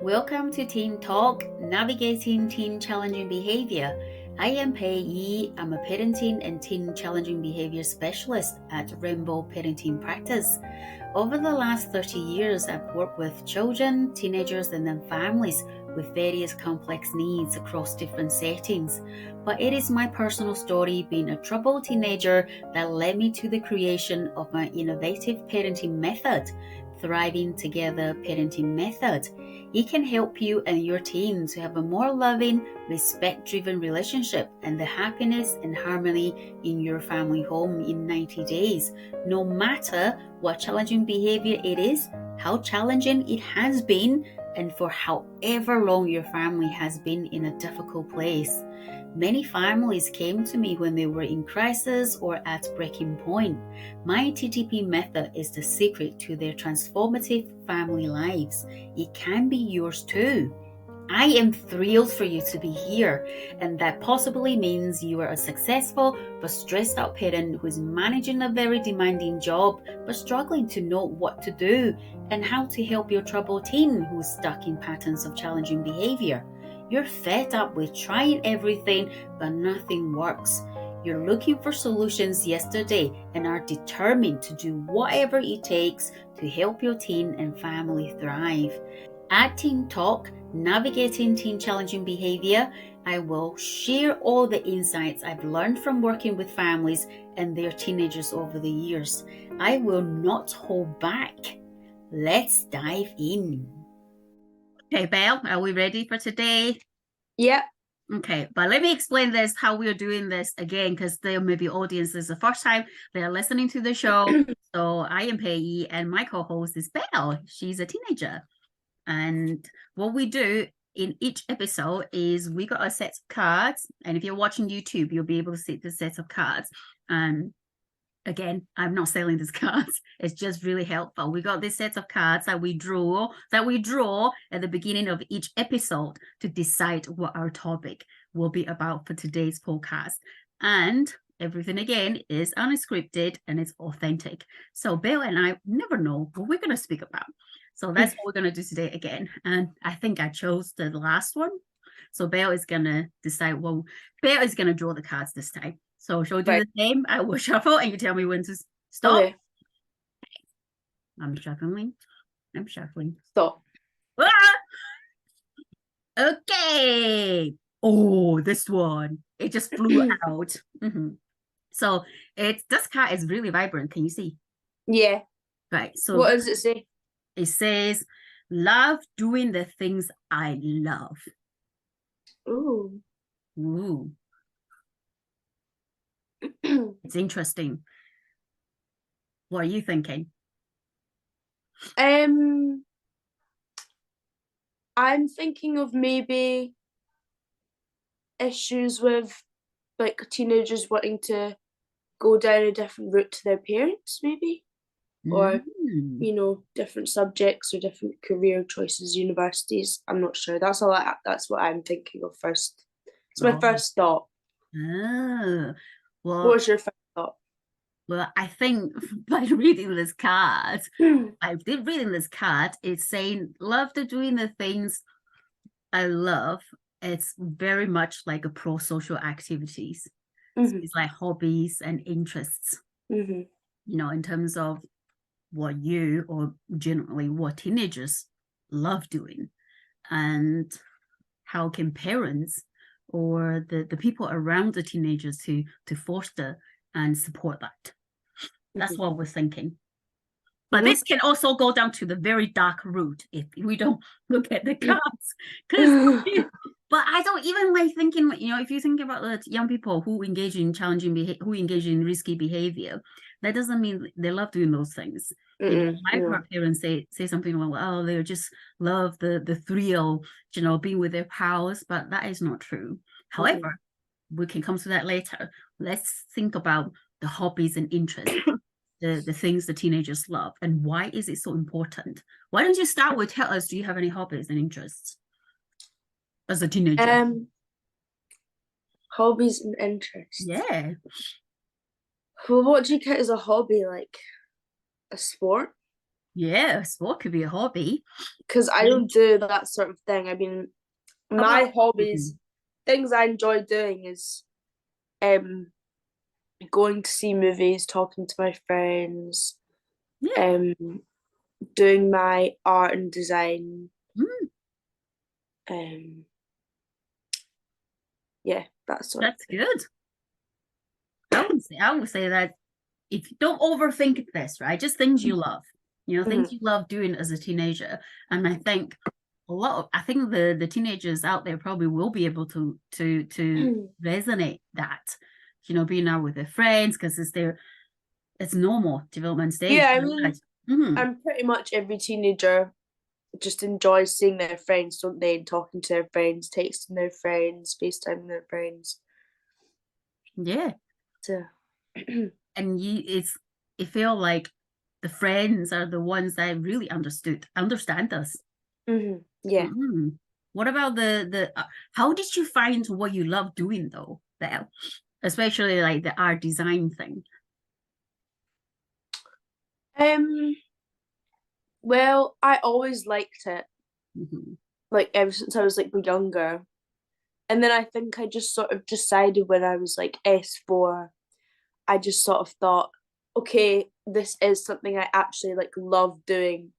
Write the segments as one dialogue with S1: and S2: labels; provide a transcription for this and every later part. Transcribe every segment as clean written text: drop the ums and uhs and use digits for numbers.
S1: Welcome to Teen Talk, Navigating Teen Challenging Behavior. I am Pei Yi. I'm a parenting and teen challenging behavior specialist at Rainbow Parenting Practice. Over the last 30 years, I've worked with children, teenagers, and then families with various complex needs across different settings. But it is my personal story, being a troubled teenager, that led me to the creation of my innovative parenting method, Thriving Together Parenting Method. It can help you and your team to have a more loving, respect-driven relationship and the happiness and harmony in your family home in 90 days. No matter what challenging behavior it is, how challenging it has been, and for however long your family has been in a difficult place. Many families came to me when they were in crisis or at breaking point. My TTP method is the secret to their transformative family lives. It can be yours too. I am thrilled for you to be here, and that possibly means you are a successful but stressed out parent who is managing a very demanding job but struggling to know what to do and how to help your troubled teen who is stuck in patterns of challenging behavior. You're fed up with trying everything but nothing works. You're looking for solutions yesterday and are determined to do whatever it takes to help your teen and family thrive. At Teen Talk, Navigating Teen Challenging Behavior, I will share all the insights I've learned from working with families and their teenagers over the years. I will not hold back. Let's dive in. Okay, Belle, are we ready for today?
S2: Yeah.
S1: Okay, but let me explain this, how we're doing this again, because there may be audiences the first time they are listening to the show. So I am Pei, and my co-host is Belle. She's a teenager. And what we do in each episode is we got a set of cards. And if you're watching YouTube, you'll be able to see the set of cards. Again, I'm not selling these cards. It's just really helpful. We got this set of cards that we draw at the beginning of each episode to decide what our topic will be about for today's podcast. And everything again is unscripted and it's authentic. So Belle and I never know what we're going to speak about. So that's what we're going to do today again. And I think I chose the last one. So Belle is going to decide, well, Belle is going to draw the cards this time. So shall we do the same? I will shuffle and you tell me when to stop.
S2: Okay.
S1: I'm shuffling.
S2: Stop.
S1: Ah! Okay. Oh, this one. It just flew out. Mm-hmm. So this card is really vibrant. Can you see?
S2: Yeah.
S1: Right. So
S2: what does it say?
S1: It says, love doing the things I love.
S2: Ooh.
S1: Ooh. It's interesting. What are you thinking?
S2: I'm thinking of maybe issues with like teenagers wanting to go down a different route to their parents, maybe. Or different subjects or different career choices, universities. I'm not sure. That's what I'm thinking of first. It's my first thought.
S1: Oh, well,
S2: what was your first thought?
S1: Well, I think by reading this card, it's saying love to doing the things I love. It's very much like a pro-social activities. So it's like hobbies and interests. In terms of what you or generally what teenagers love doing, and how can parents or the people around the teenagers to foster and support that. That's what we're thinking. But this can also go down to the very dark route if we don't look at the cards. But I don't even like thinking, if you think about the young people who engage in challenging behavior, who engage in risky behavior, that doesn't mean they love doing those things. I've heard parents say something like, oh, they just love the thrill, being with their pals, but that is not true. However, we can come to that later. Let's think about the hobbies and interests. The things the teenagers love, and why is it so important? Why don't you start with tell us, do you have any hobbies and interests as a teenager?
S2: Hobbies and interests.
S1: Yeah.
S2: Well, what do you count as a hobby? Like a sport?
S1: Yes, what could be a hobby?
S2: Because I don't do that sort of thing. I mean,
S1: How about
S2: my hobbies, things I enjoy doing is um going to see movies, talking to my friends,
S1: yeah,
S2: um doing my art and design,
S1: mm,
S2: um yeah, that sort of
S1: that's
S2: thing.
S1: good. I would say that if you don't overthink this, right? Just things you love, things
S2: Mm-hmm.
S1: you love doing as a teenager. And I think I think the teenagers out there probably will be able to resonate that, being out with their friends because it's normal development stage.
S2: Yeah, I mean,
S1: Mm-hmm.
S2: I'm pretty much every teenager just enjoys seeing their friends, don't they? And talking to their friends, texting their friends, FaceTiming their friends.
S1: Yeah.
S2: So,
S1: And it feel like the friends are the ones that really understand us.
S2: yeah.
S1: Mm-hmm. What about how did you find what you love doing though, Belle? Especially like the art design thing.
S2: Um. Well, I always liked it,
S1: Mm-hmm.
S2: like ever since I was like younger. And then I think I just sort of decided when I was like S4, I just sort of thought, okay, this is something I actually like love doing.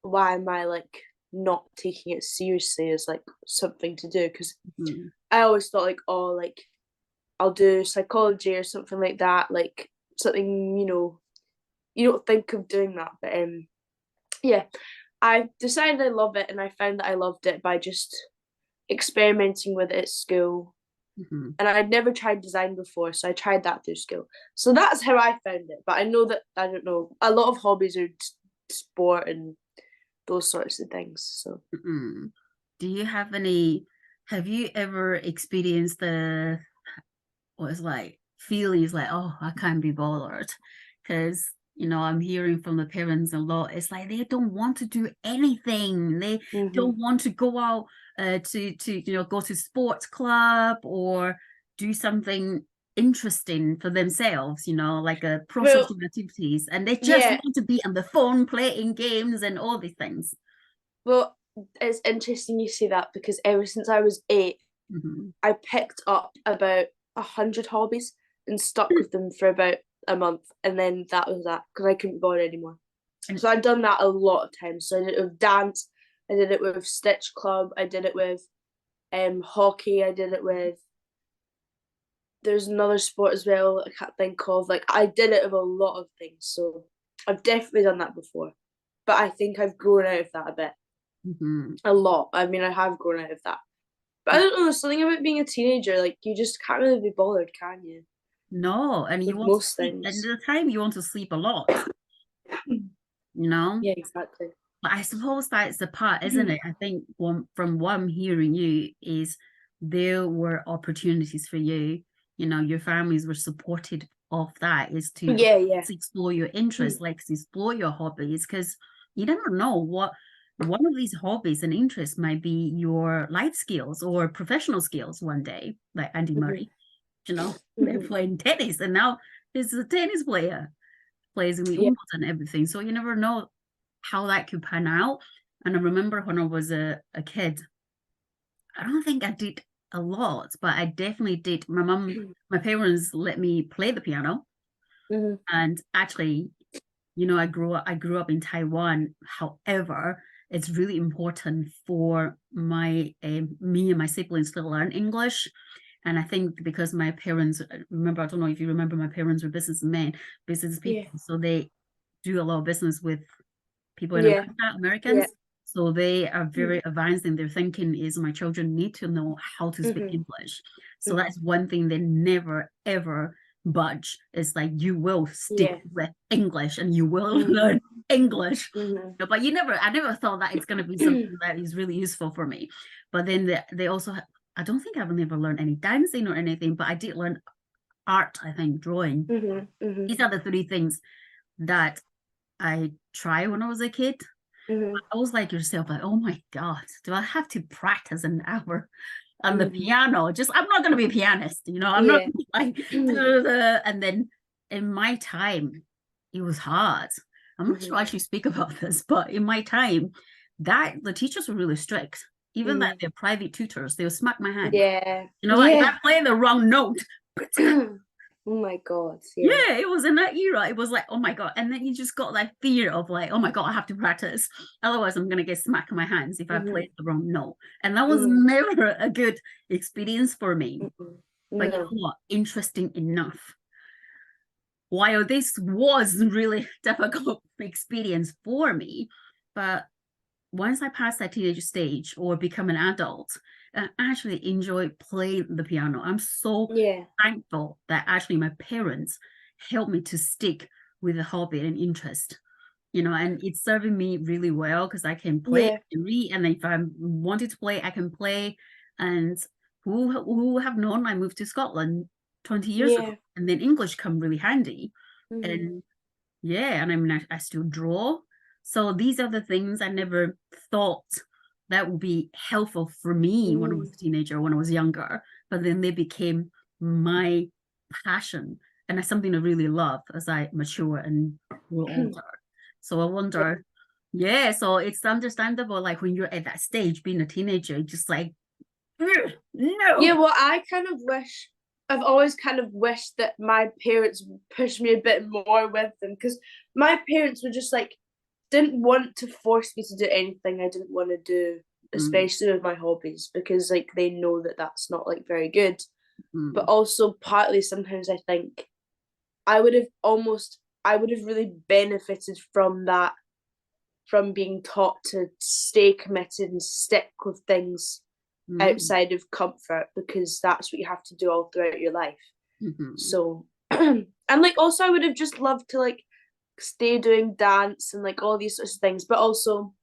S2: Why am I like not taking it seriously as like something to do? Because
S1: Mm-hmm.
S2: I always thought like, oh, like I'll do psychology or something like that, like something, you don't think of doing that. But yeah, I decided I love it and I found that I loved it by just experimenting with it at school.
S1: Mm-hmm.
S2: And I'd never tried design before, so I tried that through school. So that's how I found it. But I know that, I don't know, a lot of hobbies are sport and those sorts of things. So
S1: Mm-hmm. Do you have you ever experienced the what is like feelings like, oh, I can't be bothered? Because I'm hearing from the parents a lot. It's like they don't want to do anything. They
S2: mm-hmm.
S1: don't want to go out to go to sports club or do something interesting for themselves, like a
S2: Well,
S1: pro-social activities, and they just
S2: yeah.
S1: want to be on the phone playing games and all these things.
S2: Well, it's interesting you say that because ever since I was 8,
S1: Mm-hmm.
S2: I picked up about 100 hobbies and stuck with them for about a month, and then that was that because I couldn't bother anymore.
S1: And
S2: So I'd done that a lot of times. So I did it with dance, I did it with Stitch Club, I did it with hockey, I did it with. There's another sport as well I can't think of. Like I did it with a lot of things, so I've definitely done that before. But I think I've grown out of that a bit,
S1: mm-hmm.
S2: a lot. I mean, I have grown out of that. But I don't know, there's something about being a teenager, like you just can't really be bothered, can you?
S1: No, and you
S2: With
S1: want to
S2: most
S1: sleep, and
S2: things.
S1: the time you want to sleep a lot, you know.
S2: Yeah, exactly.
S1: But I suppose that's the part, isn't it? I think from what I'm hearing you is there were opportunities for you. Your families were supported of that is to
S2: Yeah, yeah.
S1: explore your interests, like to explore your hobbies, because you never know what one of these hobbies and interests might be your life skills or professional skills one day, like Andy
S2: Mm-hmm.
S1: Murray, they're
S2: Mm-hmm.
S1: playing tennis and now he's a tennis player, plays in
S2: Yeah.
S1: Wimbledon and everything. So you never know how that could pan out. And I remember when I was a kid, I don't think I did a lot, but I definitely did. My parents let me play the piano.
S2: Mm-hmm.
S1: And actually, I grew up in Taiwan. However, it's really important for me and my siblings to learn English. And I think because my parents, remember, I don't know if you remember, my parents were businessmen, business
S2: Yeah.
S1: people. So they do a lot of business with people in
S2: Yeah.
S1: America,
S2: Yeah.
S1: Americans. So they are very advanced in their thinking is my children need to know how to speak
S2: Mm-hmm.
S1: English. So
S2: Mm-hmm.
S1: that's one thing they never ever budge. It's like you will stick
S2: Yeah.
S1: with English and you will
S2: Mm-hmm.
S1: learn English.
S2: Mm-hmm.
S1: But I never thought that it's gonna be something that is really useful for me. But then they also I don't think I've never learned any dancing or anything, but I did learn art, I think, drawing.
S2: Mm-hmm. Mm-hmm.
S1: These are the three things that I tried when I was a kid.
S2: Mm-hmm.
S1: I was like yourself, like, oh my God, do I have to practice an hour on the
S2: Mm-hmm.
S1: piano? Just I'm not gonna be a pianist, I'm not
S2: Yeah.
S1: like and then in my time, it was hard. I'm not sure I actually speak about this, but in my time, that the teachers were really strict. Even that they're private tutors, they would smack my hand.
S2: Yeah.
S1: You know, like if I play the wrong note,
S2: oh my God.
S1: yeah, it was in that era. It was like, oh my God. And then you just got that fear of like, oh my God, I have to practice. Otherwise, I'm going to get smacked in my hands if I play the wrong note. And that was never a good experience for me. But you know what? Interesting enough. While this was really difficult experience for me, but once I passed that teenage stage or become an adult, I actually enjoy playing the piano. I'm so thankful that actually my parents helped me to stick with the hobby and interest, you know, and it's serving me really well because I can play and read, and if I wanted to play, I can play. And who have known I moved to Scotland 20 years ago, and then English come really handy. And and I mean, I still draw. So these are the things I never thought that would be helpful for me when I was a teenager, when I was younger. But then they became my passion. And that's something I really love as I mature and grow older. So I wonder, so it's understandable, like when you're at that stage, being a teenager, just like, no.
S2: Yeah, well, I've always kind of wished that my parents pushed me a bit more with them, because my parents were just like, didn't want to force me to do anything I didn't want to do, especially with my hobbies, because like they know that that's not like very good. But also partly sometimes I think I would have really benefited from that, from being taught to stay committed and stick with things outside of comfort, because that's what you have to do all throughout your life. So and like also I would have just loved to like stay doing dance and like all these sorts of things, but also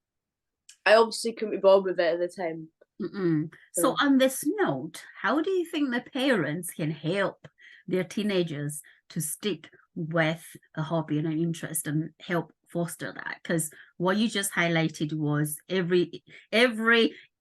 S2: I obviously couldn't be bothered with it at the time.
S1: So on this note, how do you think the parents can help their teenagers to stick with a hobby and an interest and help foster that? Because what you just highlighted was every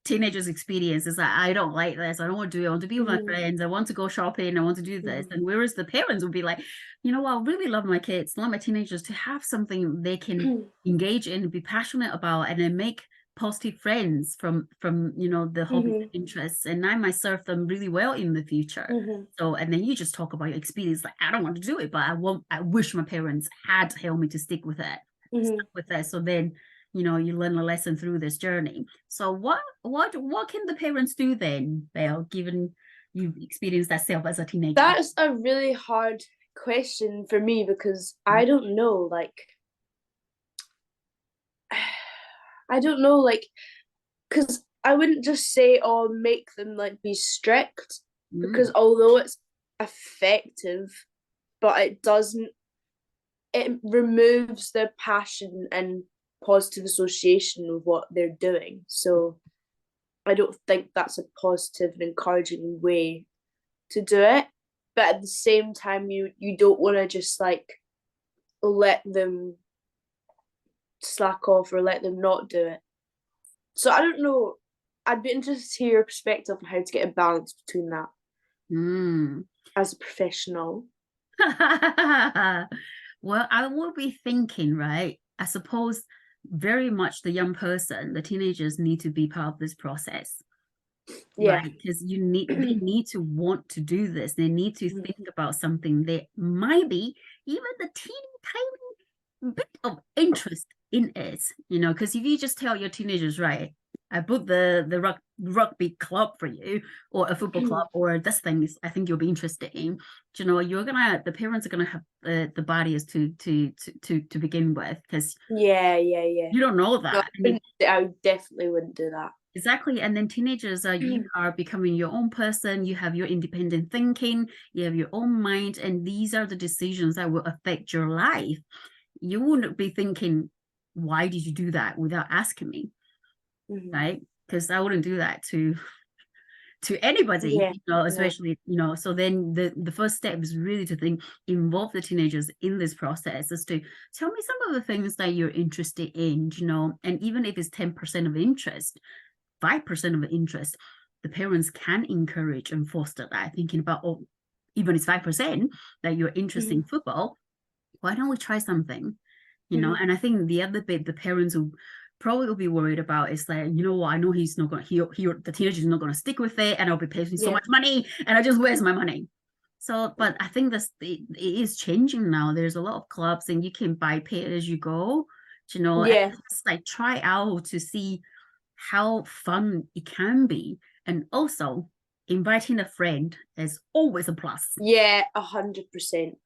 S1: teenager's experience is like, I don't like this, I don't want to do it, I want to be with my friends, I want to go shopping, I want to do this. And whereas the parents would be like, you know what, I really love my kids, love my teenagers to have something they can engage in, be passionate about, and then make positive friends from you know the hobbies and interests, and I might serve them really well in the future. So and then you just talk about your experience, like I don't want to do it, but I wish my parents had helped me to stick with it. So then you know you learn a lesson through this journey. So what can the parents do then, Belle, given you've experienced that self as a teenager?
S2: That's a really hard question for me, because I don't know, like because I wouldn't just say, oh, make them like be strict, because although it's effective, but it removes their passion and positive association with what they're doing. So I don't think that's a positive and encouraging way to do it. But at the same time, you don't want to just like let them slack off or let them not do it. So I don't know. I'd be interested to hear your perspective on how to get a balance between that as a professional.
S1: Well, I would be thinking, right? I suppose very much the young person, the teenagers need to be part of this process. Right? Because they need to want to do this. They need to think about something that might be even the teeny tiny bit of interest in it, you know, because if you just tell your teenagers, right, I booked the rugby club for you, or a football club, or this thing is I think you'll be interested in, you know, the parents are gonna have the barriers to begin with, because you don't know that.
S2: No, I definitely wouldn't do that.
S1: Exactly. And then teenagers you are becoming your own person, you have your independent thinking, you have your own mind, and these are the decisions that will affect your life. You wouldn't be thinking, why did you do that, without asking me, right? Because I wouldn't do that to anybody, you know, especially, you know. So then the first step is really to involve the teenagers in this process, is to tell me some of the things that you're interested in, you know, and even if it's 10% of interest, 5% of interest, the parents can encourage and foster that, thinking about, oh, even it's 5% that you're interested in football, why don't we try something? And I think the other bit the parents will probably be worried about is like, you know what, I know he's not going to, the teenager's not going to stick with it, and I'll be paying so much money, and I just waste my money. So, but I think it is changing now. There's a lot of clubs, and you can buy pay as you go, and just like try out to see how fun it can be. And also, inviting a friend is always a plus.
S2: Yeah, 100%,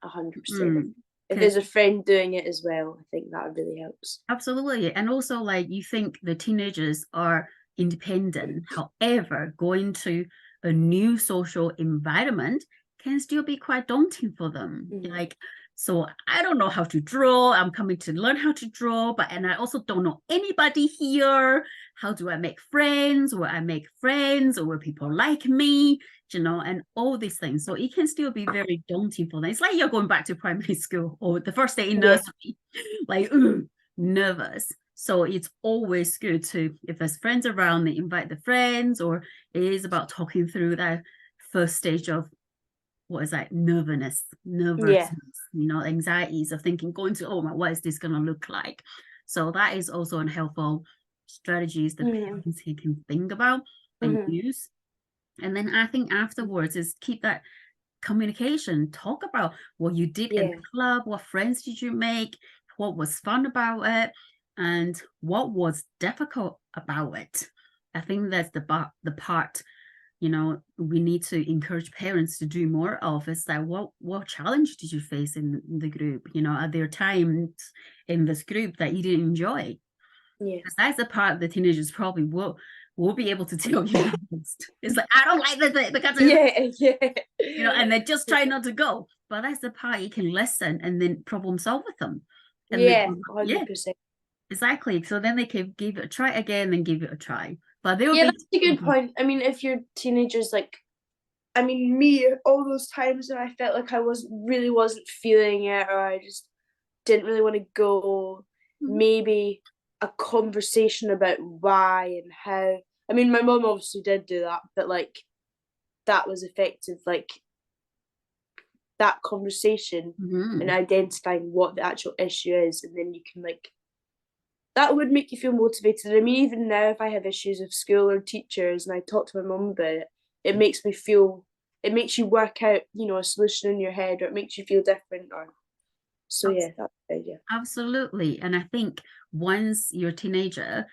S2: 100%. If there's a friend doing it as well, I think that really helps.
S1: Absolutely. And also, like, you think the teenagers are independent. However, going to a new social environment can still be quite daunting for them. Like, so I don't know how to draw. I'm coming to learn how to draw, and I also don't know anybody here. How do I make friends? Will I make friends, or will people like me? And all these things. So it can still be very daunting for them. It's like you're going back to primary school or the first day in nursery, like, nervous. So it's always good to, if there's friends around, they invite the friends, or it is about talking through that first stage of what is that, nervousness, anxieties of thinking, going to, oh my, what is this going to look like? So that is also a helpful strategies that parents can think about and use. And then I think afterwards is keep that communication, talk about what you did in the club, what friends did you make, what was fun about it, and what was difficult about it. I think that's the part we need to encourage parents to do more of, is that what challenge did you face in the group? Are there times in this group that you didn't enjoy? Because that's the part the teenagers probably will be able to tell you most. It's like, I don't like this because and they just try not to go. But that's the part you can listen and then problem solve with them. And
S2: 100%.
S1: Exactly. So then they can give it a try again and give it a try. But they'll be
S2: that's a good point. I mean, if your teenagers, like, I mean, me, all those times when I felt like I wasn't feeling it, or I just didn't really want to go, maybe a conversation about why and how. I mean, my mom obviously did do that, but like that was effective, like that conversation and identifying what the actual issue is, and then you can, like, that would make you feel motivated. I mean, even now, if I have issues with school or teachers and I talk to my mum about it, it makes you work out, a solution in your head, or it makes you feel different. So that's the idea.
S1: Absolutely. And I think once you're a teenager,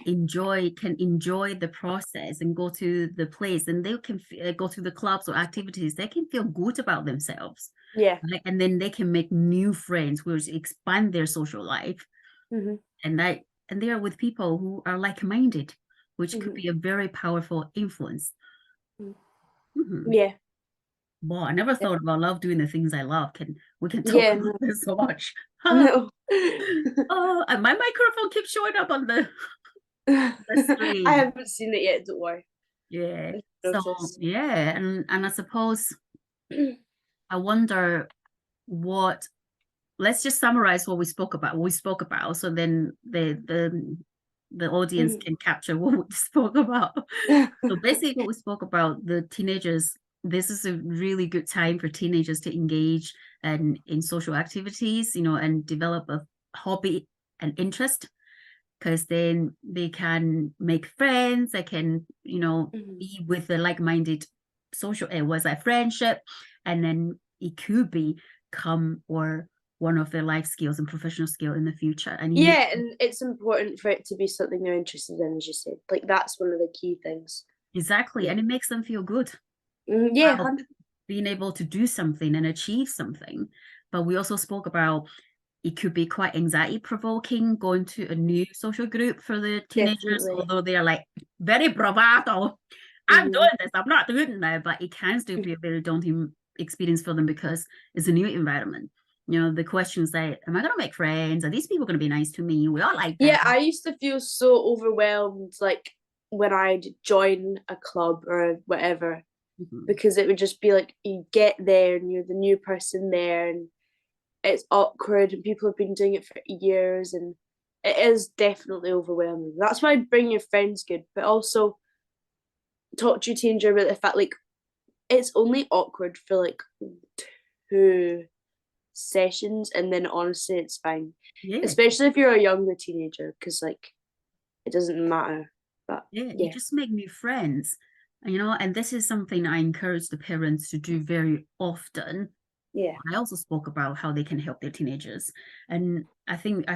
S1: can enjoy the process and go to the place, and they can go to the clubs or activities, they can feel good about themselves. And then they can make new friends, which expand their social life. And they are with people who are like-minded, which could be a very powerful influence. Wow, I never thought about love doing the things I love. We can talk about this so much.
S2: No.
S1: Oh, and my microphone keeps showing up on the screen.
S2: I haven't seen it yet, don't worry.
S1: Yeah. So and I suppose I wonder let's just summarize what we spoke about. So then the audience can capture what we spoke about. So basically what we spoke about, the teenagers, this is a really good time for teenagers to engage in social activities, and develop a hobby and interest, because then they can make friends, they can, be with the like-minded social, was that friendship, and then it could become one of their life skills and professional skill in the future. And
S2: and it's important for it to be something they're interested in, as you said. Like, that's one of the key things.
S1: Exactly. And it makes them feel good. Being able to do something and achieve something. But we also spoke about it could be quite anxiety provoking going to a new social group for the teenagers, although they are like very bravado. I'm doing this, I'm not doing that, but it can still be a very daunting experience for them because it's a new environment. The questions that, am I going to make friends? Are these people going to be nice to me? We all like that.
S2: Yeah, I used to feel so overwhelmed, like, when I'd join a club or whatever, because it would just be like, you get there and you're the new person there, and it's awkward, and people have been doing it for years, and it is definitely overwhelming. That's why bring your friends good, but also talk to your teenager about the fact, like, it's only awkward for like 2 sessions, and then honestly it's fine.
S1: Yeah.
S2: Especially if you're a younger teenager, because like it doesn't matter. But
S1: Yeah, you
S2: yeah.
S1: just make new friends, and this is something I encourage the parents to do very often.
S2: Yeah.
S1: I also spoke about how they can help their teenagers. And I think I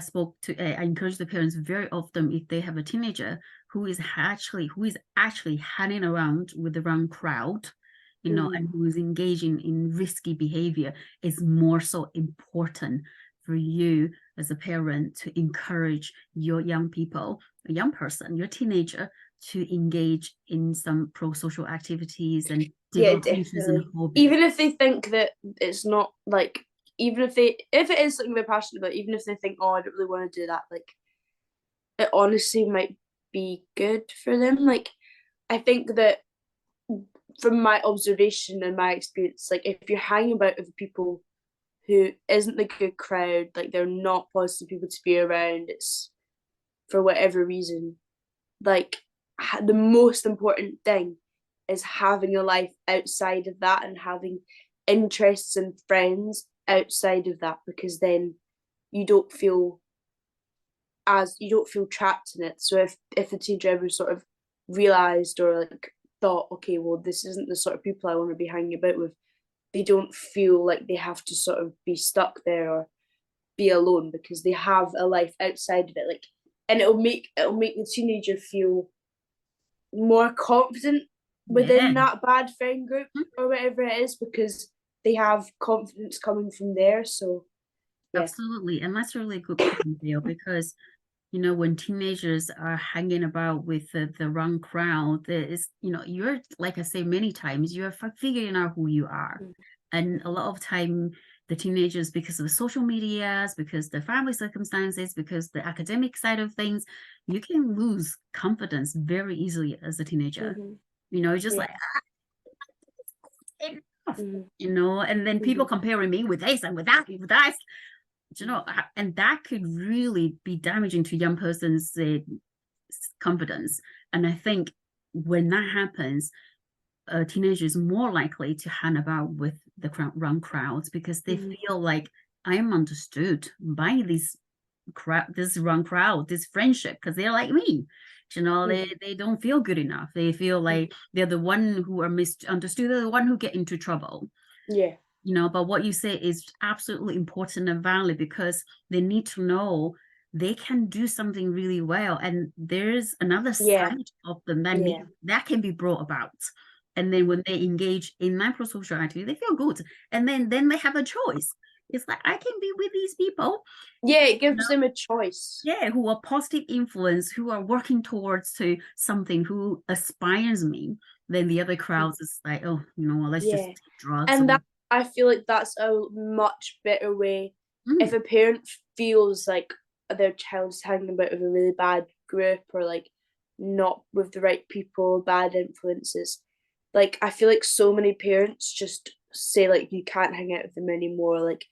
S1: encourage the parents very often, if they have a teenager who is actually hanging around with the wrong crowd, and who is engaging in risky behavior, is more so important for you as a parent to encourage your young people, a young person, your teenager, to engage in some pro-social activities and
S2: Yeah,
S1: develop interests and
S2: definitely.
S1: hobbies.
S2: Even if they think that it's not like, even if it is something they're passionate about, even if they think, oh, I don't really want to do that, like it honestly might be good for them. Like I think that from my observation and my experience, like if you're hanging about with people who isn't the good crowd, like they're not positive people to be around, it's for whatever reason, like the most important thing is having a life outside of that and having interests and friends outside of that, because then you don't feel you don't feel trapped in it. So if the teenager ever sort of realized or like thought, okay, well, this isn't the sort of people I want to be hanging about with, they don't feel like they have to sort of be stuck there or be alone, because they have a life outside of it. Like, and it'll make the teenager feel more confident
S1: Yeah.
S2: within that bad friend group or whatever it is, because they have confidence coming from there. So yeah.
S1: Absolutely. And that's a really good point, Bill, because when teenagers are hanging about with the wrong crowd, there is, you're, like I say many times, you're figuring out who you are. And a lot of time, the teenagers, because of the social medias, because the family circumstances, because the academic side of things, you can lose confidence very easily as a teenager.
S2: Mm-hmm.
S1: Just
S2: Yeah.
S1: like, enough,
S2: Mm-hmm.
S1: and then people
S2: Mm-hmm.
S1: comparing me with this and with that, with that. And that could really be damaging to young person's confidence. And I think when that happens, a teenager is more likely to hang about with the wrong crowds, because they
S2: Mm-hmm.
S1: feel like I am understood by this wrong crowd, this friendship, because they're like me. They don't feel good enough. They feel like they're the one who are misunderstood. They're the one who get into trouble.
S2: Yeah.
S1: But what you say is absolutely important and valid, because they need to know they can do something really well, and there's another
S2: Yeah.
S1: side of them
S2: Yeah.
S1: that can be brought about. And then when they engage in microsocial activity, they feel good, and then they have a choice. It's like, I can be with these people,
S2: Yeah, it gives them a choice.
S1: yeah, who are positive influence, who are working towards to something, who aspires me. Then the other crowds is like, oh, let's just
S2: Yeah.
S1: take drugs.
S2: And that, I feel like that's a much better way. If
S1: Mm,
S2: a parent feels like their child's hanging about with a really bad group, or like not with the right people, bad influences, like I feel like so many parents just say like you can't hang out with them anymore, like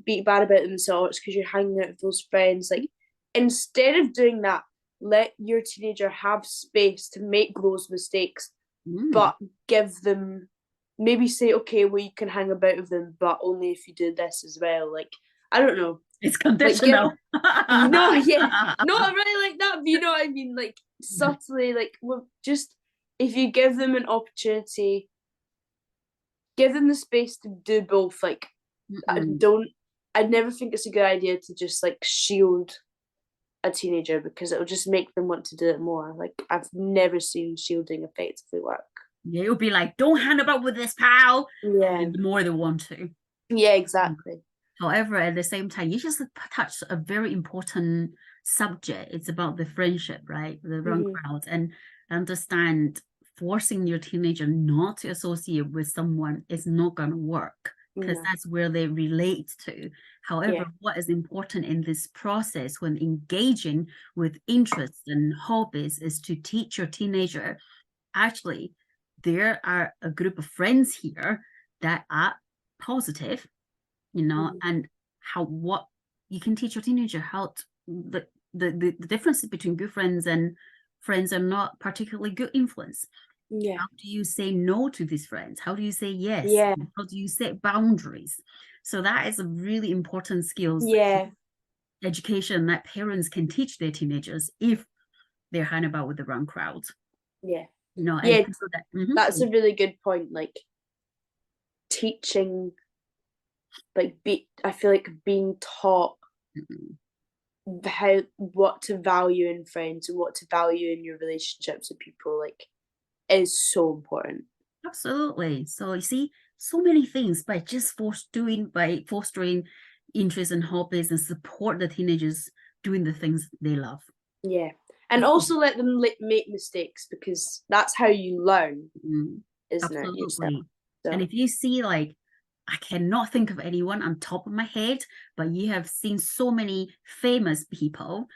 S2: be bad about themselves because you're hanging out with those friends. Like instead of doing that, let your teenager have space to make those mistakes,
S1: mm.
S2: but give them, maybe say, okay, well, you can hang about with them, but only if you do this as well. Like, I don't know.
S1: It's
S2: Like, give,
S1: conditional.
S2: yeah, not really like that, but you know what I mean? Like, subtly, like, well, just if you give them an opportunity, give them the space to do both. Like, I
S1: Mm-mm.
S2: don't, I never think it's a good idea to just like shield a teenager, because it'll just make them want to do it more. Like, I've never seen shielding effectively work.
S1: Yeah, you'll be like, don't hand about with this, pal. And
S2: Yeah.
S1: then the more they want to.
S2: Yeah, exactly.
S1: However, at the same time, you just touched a very important subject. It's about the friendship, right? The wrong
S2: Mm-hmm.
S1: crowds. And understand, forcing your teenager not to associate with someone is not going to work, because
S2: No.
S1: that's where they relate to. However,
S2: Yeah.
S1: what is important in this process when engaging with interests and hobbies is to teach your teenager, actually, there are a group of friends here that are positive,
S2: Mm-hmm.
S1: and what you can teach your teenager how to, the differences between good friends and friends are not particularly good influence.
S2: Yeah.
S1: How do you say no to these friends? How do you say yes?
S2: Yeah.
S1: How do you set boundaries? So that is a really important skills
S2: Yeah.
S1: education that parents can teach their teenagers if they're hanging about with the wrong crowd.
S2: Yeah.
S1: And
S2: Yeah.
S1: so that
S2: That's a really good point. Like teaching, like I feel like being taught what to value in friends and what to value in your relationships with people, like, is so important.
S1: absolutely. So you see, so many things by fostering interests and hobbies and support the teenagers doing the things they love.
S2: Yeah. And also let them make mistakes, because that's how you learn, isn't it, yourself?
S1: Absolutely. And
S2: So
S1: if you see, like, I cannot think of anyone on top of my head, but you have seen so many famous people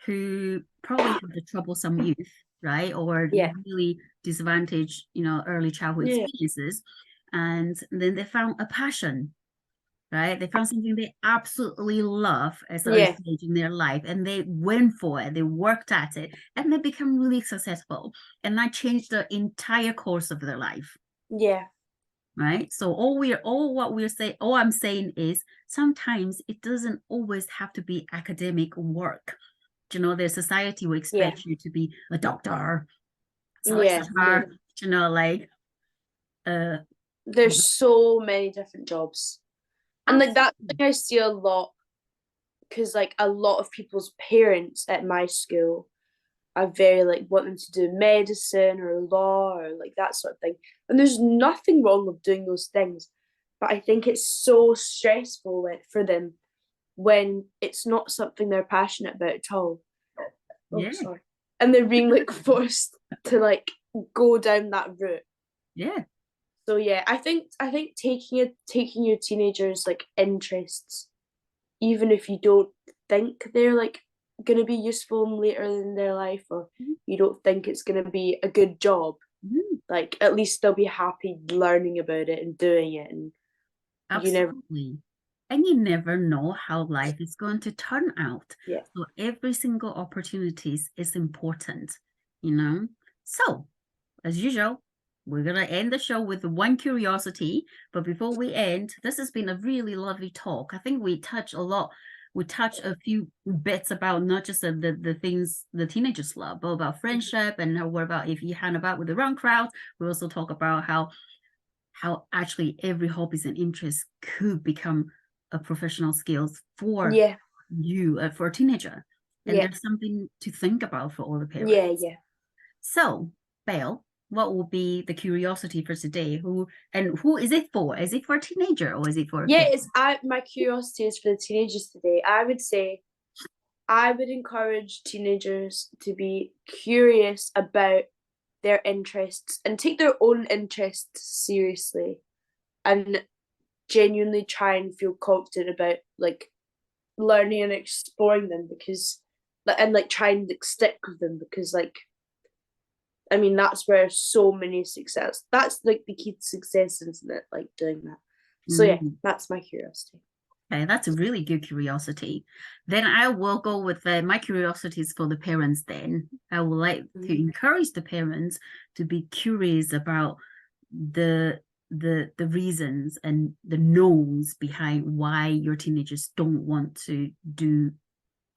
S1: who probably had a troublesome youth, right? Or
S2: yeah.
S1: really disadvantaged, early childhood
S2: Yeah.
S1: experiences. And then they found a passion, right? They found something they absolutely love as an early
S2: Yeah.
S1: stage in their life, and they went for it. They worked at it, and they become really successful. And that changed the entire course of their life,
S2: Yeah.
S1: right? So all I'm saying is sometimes it doesn't always have to be academic work. The society will
S2: Yeah.
S1: expect you to be a doctor,
S2: Yeah.
S1: solicitor, like uh
S2: There's so many different jobs. And like that
S1: absolutely.
S2: thing I see a lot, because like a lot of people's parents at my school are very like wanting to do medicine or law or like that sort of thing. And there's nothing wrong with doing those things. But I think it's so stressful for them when it's not something they're passionate about at all. Oh,
S1: Yeah,
S2: sorry. And they're being like forced to like go down that route.
S1: yeah.
S2: So yeah, I think taking your teenagers like interests, even if you don't think they're like gonna be useful later in their life, or you don't think it's gonna be a good job,
S1: Mhm.
S2: like at least they'll be happy learning about it and doing it, and you never.
S1: Absolutely. And you never know how life is going to turn out.
S2: Yeah.
S1: So every single opportunity is important. So, as usual, we're going to end the show with one curiosity. But before we end, this has been a really lovely talk. I think we touch a few bits about not just the things the teenagers love, but about friendship and what about if you hang about with the wrong crowd. We also talk about how actually every hobbies and interest could become a professional skills for
S2: Yeah.
S1: you, for a teenager. And
S2: Yeah.
S1: there's something to think about for all the
S2: Yeah.
S1: parents.
S2: Yeah.
S1: So, Belle, what will be the curiosity for today? Who is it for? Is it for a teenager or is it for a
S2: Yeah,
S1: parent?
S2: it's my curiosity is for the teenagers today. I would say I would encourage teenagers to be curious about their interests and take their own interests seriously, and genuinely try and feel confident about like learning and exploring them, because and like try and like stick with them, because like I mean that's where so many success, that's like the key to success, isn't it, like doing that. So yeah,
S1: Mm.
S2: that's my curiosity.
S1: Okay, that's a really good curiosity. Then I will go with my curiosities for the parents. Then I would like to encourage the parents to be curious about the the reasons and the knowns behind why your teenagers don't want to do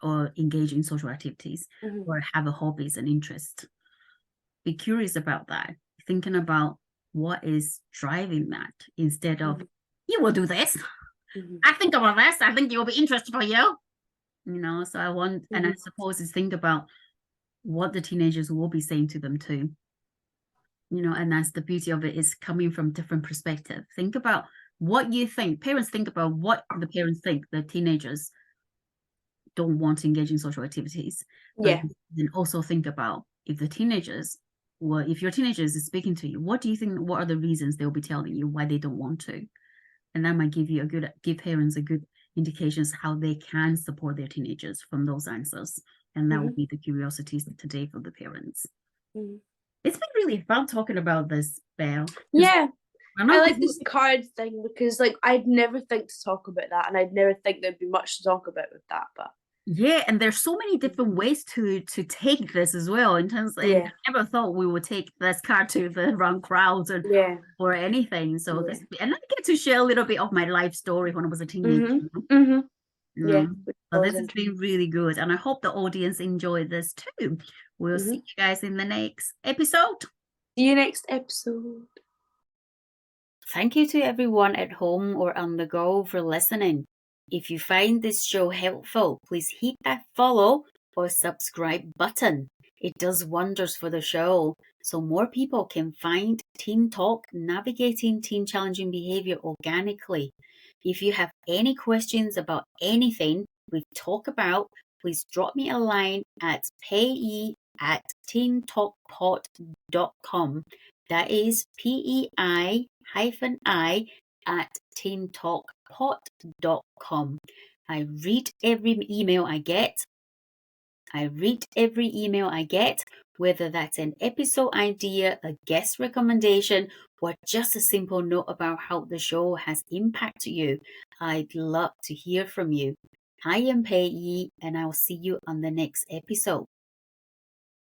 S1: or engage in social activities
S2: Mm-hmm.
S1: or have a hobbies and interest. Be curious about that, thinking about what is driving that instead of
S2: Mm-hmm.
S1: you will do this.
S2: Mm-hmm.
S1: I think about this. I think it will be interesting for you. So I want, and I
S2: Mm-hmm.
S1: suppose is think about what the teenagers will be saying to them too. And that's the beauty of it is coming from different perspective. Think about what you think. Parents think about what the parents think the teenagers don't want to engage in social activities. But
S2: Yeah.
S1: then also think about if your teenagers is speaking to you, what do you think, what are the reasons they'll be telling you why they don't want to? And that might give parents a good indications how they can support their teenagers from those answers. And that
S2: Mm-hmm.
S1: will be the curiosities today for the parents.
S2: Mm-hmm.
S1: It's been really fun talking about this, Belle, because
S2: Yeah,
S1: I
S2: I
S1: know
S2: like this card thing, because like I'd never think to talk about that, and I'd never think there'd be much to talk about with that, but
S1: Yeah, and there's so many different ways to take this as well. In terms, and
S2: Yeah.
S1: I never thought we would take this card to the wrong crowds or anything. So this, and I get to share a little bit of my life story when I was a teenager.
S2: Yeah,
S1: So this has been really good, and I hope the audience enjoyed this too. We'll see you guys in the next episode.
S2: See you next episode.
S1: Thank you to everyone at home or on the go for listening. If you find this show helpful, please hit that follow or subscribe button. It does wonders for the show, so more people can find Teen Talk navigating teen challenging behavior organically. If you have any questions about anything we've talked about, please drop me a line at pei@teentalkpod.com. That is PEI -I at teentalkpod.com. I read every email I get. Whether that's an episode idea, a guest recommendation, or just a simple note about how the show has impacted you. I'd love to hear from you. I am Pei, and I'll see you on the next episode.